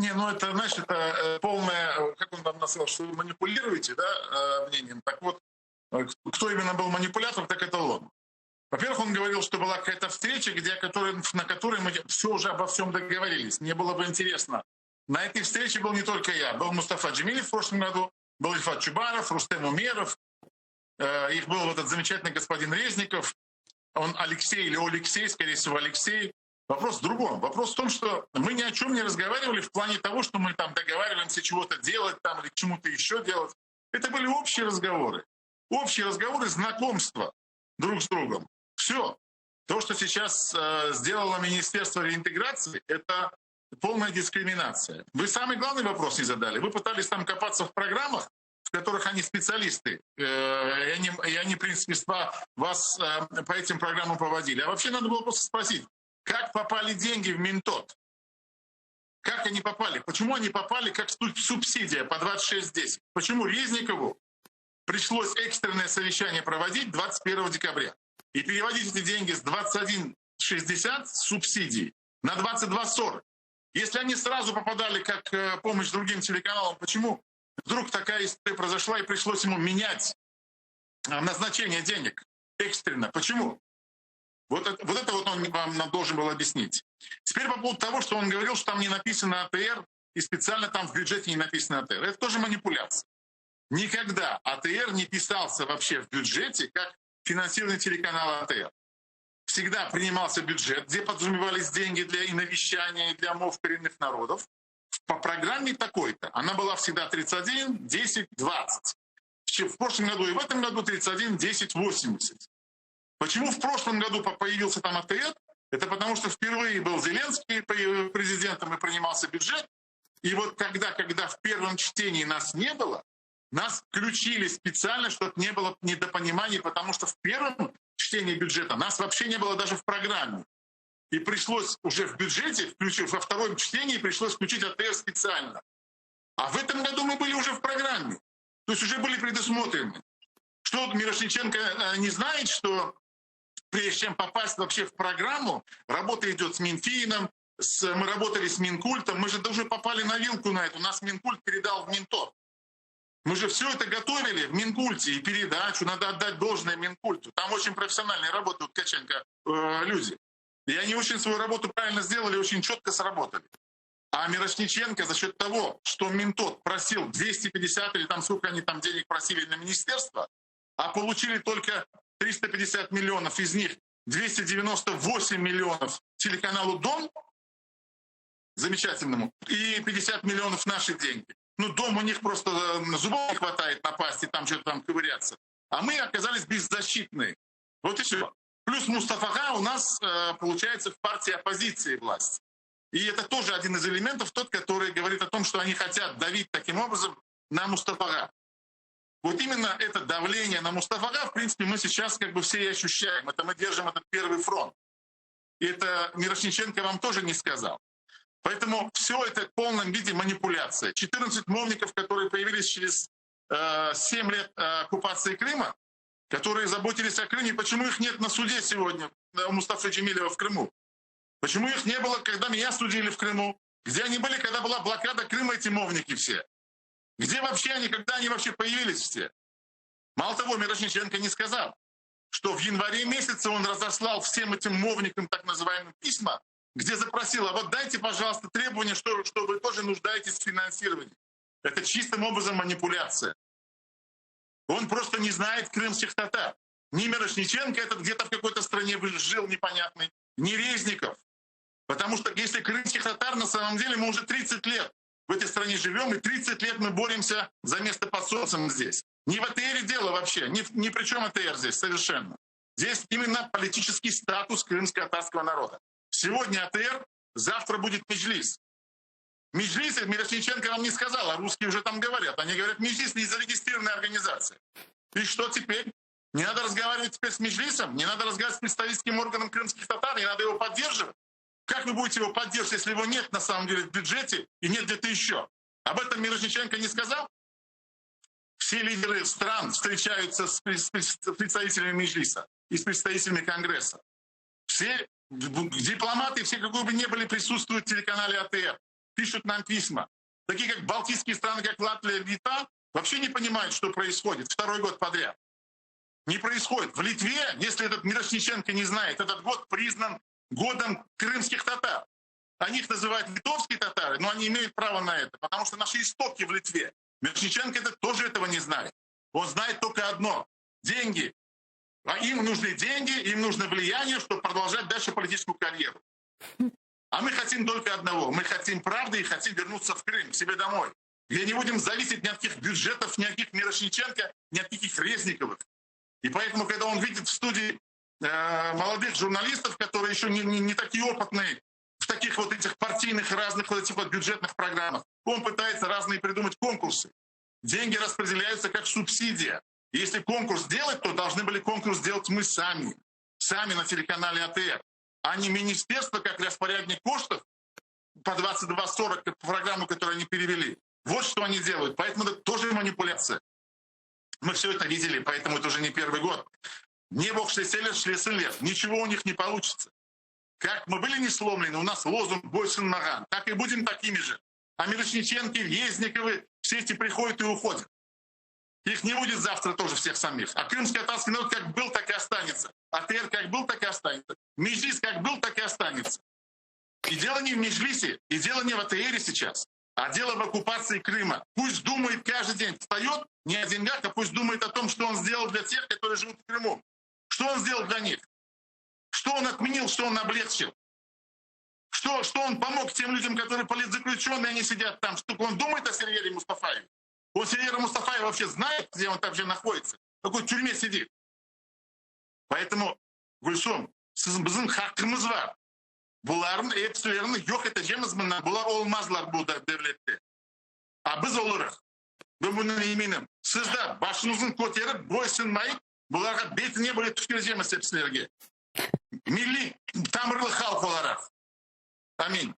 Не, ну это, знаешь, это полное, как он там назвал, что вы манипулируете, да, мнением. Так вот, кто именно был манипулятор, так это он. Во-первых, он говорил, что была какая-то встреча, на которой мы все уже обо всем договорились. Мне было бы интересно. На этой встрече был не только я. Был Мустафа Джемилев в прошлом году, был Ильфат Чубаров, Рустем Умеров. Их был этот замечательный господин Резников. Он Алексей или Алексей, скорее всего, Алексей. Вопрос в другом. Вопрос в том, что мы ни о чем не разговаривали в плане того, что мы там договариваемся чего-то делать там или чему-то еще делать. Это были общие разговоры. Общие разговоры, знакомства друг с другом. Все. То, что сейчас сделало Министерство реинтеграции, это полная дискриминация. Вы самый главный вопрос не задали. Вы пытались там копаться в программах, в которых они специалисты, и они в принципе, вас по этим программам поводили. А вообще надо было просто спросить, как попали деньги в Минтот? Как они попали? Почему они попали как субсидия по 26.10? Почему Резникову пришлось экстренное совещание проводить 21 декабря и переводить эти деньги с 21.60 субсидий на 22.40? Если они сразу попадали как помощь другим телеканалам, почему вдруг такая история произошла и пришлось ему менять назначение денег экстренно? Почему? Вот это он вам должен был объяснить. Теперь по поводу того, что он говорил, что там не написано АТР, и специально там в бюджете не написано АТР. Это тоже манипуляция. Никогда АТР не писался вообще в бюджете как финансирование телеканала АТР. Всегда принимался бюджет, где подразумевались деньги для и навещания, и для мов коренных народов. По программе такой-то. Она была всегда 31, 10, 20. В прошлом году и в этом году 31, 10, 80. Почему в прошлом году появился там АТР? Это потому что впервые был Зеленский президентом и принимался бюджет. И вот когда в первом чтении нас не было, нас включили специально, чтобы не было недопониманий, потому что в первом чтении бюджета нас вообще не было даже в программе. И пришлось уже в бюджете, во втором чтении пришлось включить АТР специально. А в этом году мы были уже в программе. То есть уже были предусмотрены. Что Мирошниченко не знает, что прежде чем попасть вообще в программу, работа идет с Минфином, мы работали с Минкультом, мы же даже попали на вилку на это. Нас Минкульт передал в Минтот. Мы же все это готовили в Минкульте, и передачу, надо отдать должное Минкульту. Там очень профессиональные работают Ткаченко люди. И они очень свою работу правильно сделали, очень четко сработали. А Мирошниченко за счет того, что Минтот просил 250 или там сколько они там денег просили на министерство, а получили только 350 миллионов, из них 298 миллионов телеканалу «Дом», замечательному, и 50 миллионов наши деньги. Ну, «Дом» у них просто зубов не хватает напасть и там что-то там ковыряться. А мы оказались беззащитны. Вот и все. Плюс Мустафа у нас, получается, в партии оппозиции власти. И это тоже один из элементов, тот, который говорит о том, что они хотят давить таким образом на Мустафа. Вот именно это давление на Мустафа, в принципе, мы сейчас как бы все и ощущаем. Это мы держим этот первый фронт. И это Мирошниченко вам тоже не сказал. Поэтому все это в полном виде манипуляция. 14 мовников, которые появились через 7 лет оккупации Крыма, которые заботились о Крыме, почему их нет на суде сегодня у Мустафы Джемилева в Крыму? Почему их не было, когда меня судили в Крыму? Где они были, когда была блокада Крыма, эти мовники все? Где вообще они, когда они вообще появились все? Мало того, Мирошниченко не сказал, что в январе месяце он разослал всем этим мовникам так называемые письма, где запросил, а вот дайте, пожалуйста, требования, что вы тоже нуждаетесь в финансировании. Это чистым образом манипуляция. Он просто не знает крымских татар. Ни Мирошниченко этот где-то в какой-то стране жил непонятный, ни Резников. Потому что если крымских татар, на самом деле мы уже 30 лет в этой стране живем, и 30 лет мы боремся за место под солнцем здесь. Не в АТРе дело вообще, ни при чем АТР здесь совершенно. Здесь именно политический статус крымско-татарского народа. Сегодня АТР, завтра будет Меджлис. Меджлис, Мирошниченко вам не сказал, а русские уже там говорят. Они говорят, Меджлис не зарегистрированная организация. И что теперь? Не надо разговаривать теперь с Меджлисом, не надо разговаривать с представительским органом крымских татар, не надо его поддерживать. Как вы будете его поддерживать, если его нет на самом деле в бюджете и нет где-то еще? Об этом Мирошниченко не сказал? Все лидеры стран встречаются с представителями Меджлиса и с представителями Конгресса. Все дипломаты, все какой бы ни были, присутствуют в телеканале АТР. пишут нам письма. Такие как балтийские страны, как Латвия, Литва, вообще не понимают, что происходит второй год подряд. Не происходит. В Литве, если этот Мирошниченко не знает, этот год признан годом крымских татар. Они их называют литовские татары, но они имеют право на это, потому что наши истоки в Литве. Мирошниченко тоже этого не знает. Он знает только одно — деньги. А им нужны деньги, им нужно влияние, чтобы продолжать дальше политическую карьеру. А мы хотим только одного. Мы хотим правды и хотим вернуться в Крым, к себе домой, где не будем зависеть ни от каких бюджетов, ни от каких Мирошниченко, ни от каких Резниковых. И поэтому, когда он видит в студии молодых журналистов, которые еще не такие опытные в таких вот этих партийных разных вот этих вот бюджетных программах, он пытается разные придумать конкурсы. Деньги распределяются как субсидия. И если конкурс делать, то должны были конкурс делать мы сами. Сами на телеканале АТР. А не министерство, как распорядник коштов по 22.40, как программу, которую они перевели. Вот что они делают. Поэтому это тоже манипуляция. Мы все это видели, поэтому это уже не первый год. Не бог шлеселер, шлеселер. Ничего у них не получится. Как мы были не сломлены, у нас лозунг «Бойсен Наган». Так и будем такими же. А Мирошниченки, Резниковы, все эти приходят и уходят. Их не будет завтра тоже всех самих. А крымско-татарский народ как был, так и останется. АТР как был, так и останется. Меджлис как был, так и останется. И дело не в Меджлисе, и дело не в АТРе сейчас, а дело в оккупации Крыма. Пусть думает каждый день, встает не о деньгах, а пусть думает о том, что он сделал для тех, которые живут в Крыму. Что он сделал для них? Что он отменил, что он облегчил? Что он помог тем людям, которые политзаключенные, они сидят там? Что он думает о Сервере Мустафаеве? Он Сервера Мустафаева вообще знает, где он там же находится? В какой тюрьме сидит? Поэтому, Гульсум, bizim hakkımız var. Bunların hepsilerini yok edeceğimiz bunlar. Bunlar olmazlar bu devlette. A biz oluruz. Ben bundan eminim. Siz de başınızın koterip boysunmayıp bunlara betine böyle tüküreceğimiz hepsilerine. Milli tamırlı halk olarak. Amin.